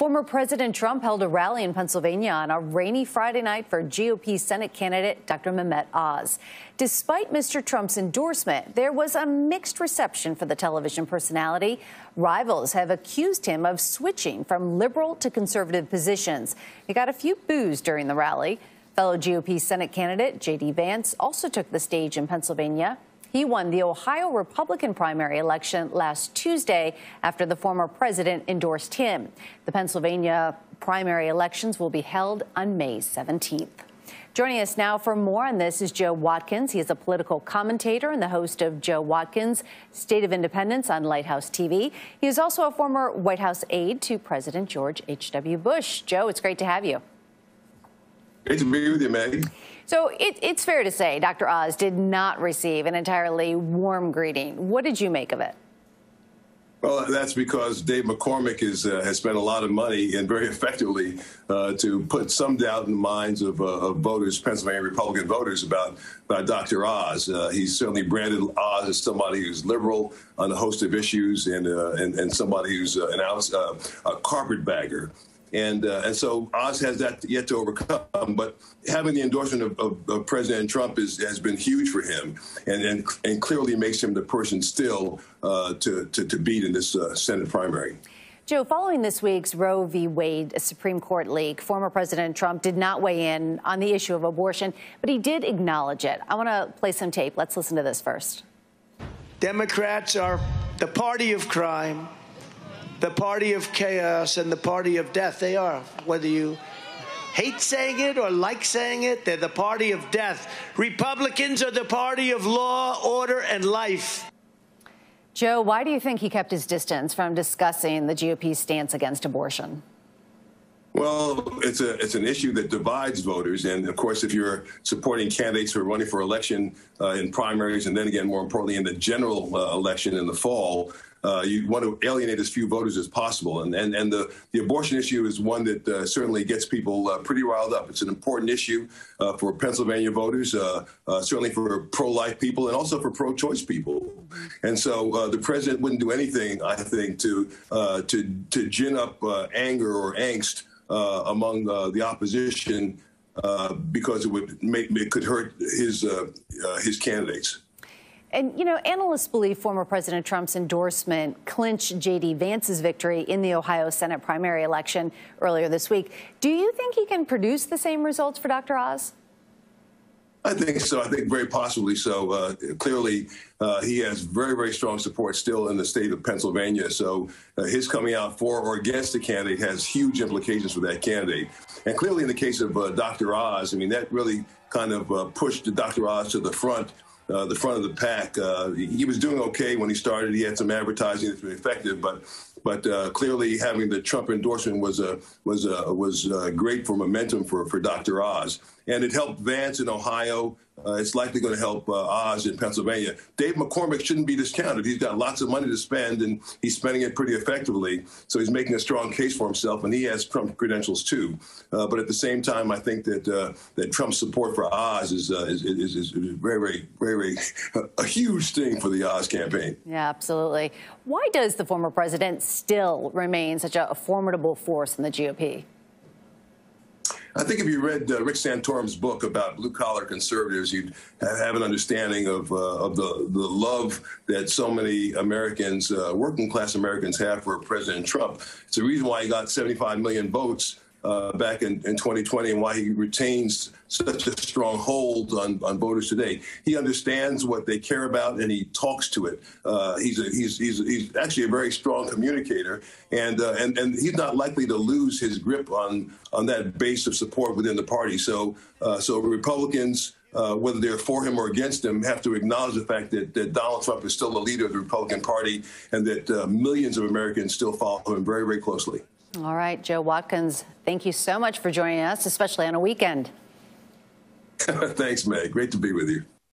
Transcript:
Former President Trump held a rally in Pennsylvania on a rainy Friday night for GOP Senate candidate Dr. Mehmet Oz. Despite Mr. Trump's endorsement, there was a mixed reception for the television personality. Rivals have accused him of switching from liberal to conservative positions. He got a few boos during the rally. Fellow GOP Senate candidate J.D. Vance also took the stage in Pennsylvania. He won the Ohio Republican primary election last Tuesday after the former president endorsed him. The Pennsylvania primary elections will be held on May 17th. Joining us now for more on this is Joe Watkins. He is a political commentator and the host of Joe Watkins' State of Independence on Lighthouse TV. He is also a former White House aide to President George H.W. Bush. Joe, it's great to have you. Great to be with you, Maggie. So it's fair to say Dr. Oz did not receive an entirely warm greeting. What did you make of it? Well, that's because Dave McCormick has spent a lot of money and very effectively to put some doubt in the minds of voters, Pennsylvania Republican voters, about Dr. Oz. He's certainly branded Oz as somebody who's liberal on a host of issues and somebody who's a carpetbagger. And so Oz has that yet to overcome. But having the endorsement of President Trump has been huge for him and clearly makes him the person still to beat in this Senate primary. Joe, following this week's Roe v. Wade Supreme Court leak, former President Trump did not weigh in on the issue of abortion, but he did acknowledge it. I want to play some tape. Let's listen to this first. Democrats are the party of crime, the party of chaos, and the party of death. They are. Whether you hate saying it or like saying it, they're the party of death. Republicans are the party of law, order, and life. Joe, why do you think he kept his distance from discussing the GOP's stance against abortion? Well, it's an issue that divides voters. And, of course, if you're supporting candidates who are running for election in primaries and then, again, more importantly, in the general election in the fall, you want to alienate as few voters as possible. And the abortion issue is one that certainly gets people pretty riled up. It's an important issue for Pennsylvania voters, certainly for pro-life people and also for pro-choice people. And so the president wouldn't do anything, I think, to gin up anger or angst among the opposition because it could hurt his candidates. And, you know, analysts believe former President Trump's endorsement clinched J.D. Vance's victory in the Ohio Senate primary election earlier this week. Do you think he can produce the same results for Dr. Oz? I think so. I think very possibly so. Clearly, he has very, very strong support still in the state of Pennsylvania. So his coming out for or against the candidate has huge implications for that candidate. And clearly, in the case of Dr. Oz, I mean, that really kind of pushed Dr. Oz to the front of the pack. He was doing okay when he started. He had some advertising that's been effective, but clearly having the Trump endorsement was great for momentum for Dr. Oz. And it helped Vance in Ohio. It's likely going to help Oz in Pennsylvania. Dave McCormick shouldn't be discounted. He's got lots of money to spend, and he's spending it pretty effectively. So he's making a strong case for himself, and he has Trump credentials too. But at the same time, I think that Trump's support for Oz is very, very a huge thing for the Oz campaign. Yeah, absolutely. Why does the former president still remain such a formidable force in the GOP? I think if you read Rick Santorum's book about blue-collar conservatives, you'd have an understanding of the love that so many Americans, working-class Americans, have for President Trump. It's the reason why he got 75 million votes back in 2020 and why he retains such a strong hold on voters today. He understands what they care about and he talks to it. He's actually a very strong communicator, and he's not likely to lose his grip on that base of support within the party. So Republicans, whether they're for him or against him, have to acknowledge the fact that Donald Trump is still the leader of the Republican Party and that millions of Americans still follow him very, very closely. All right, Joe Watkins, thank you so much for joining us, especially on a weekend. Thanks, Meg. Great to be with you.